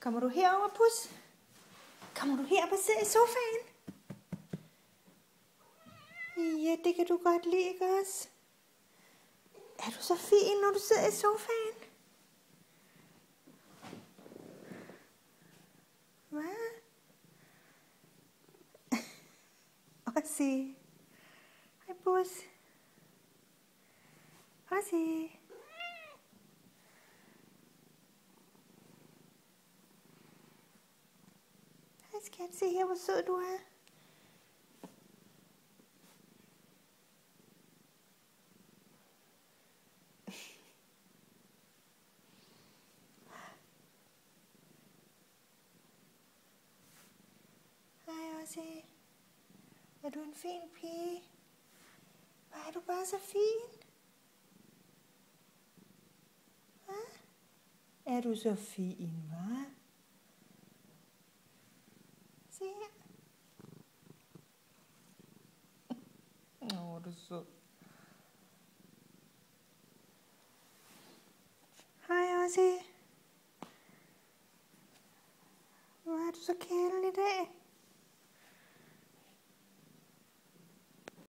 Kommer du herover, Pus? Kommer du her og sidde i sofaen? Ja, det kan du godt lide, ikke også? Er du så fin, når du sidder i sofaen? Hvad? Ossie. Hej, Pus. Ossie. Hej, skat. Se her, hvor sød du er. Hej, Ossie. Er du en fin pige? Hvor er du bare så fin? Hva? Er du så fin, hva'? Se her. Du er sød. Hej, Ossie. Hvor er du så kælen i dag?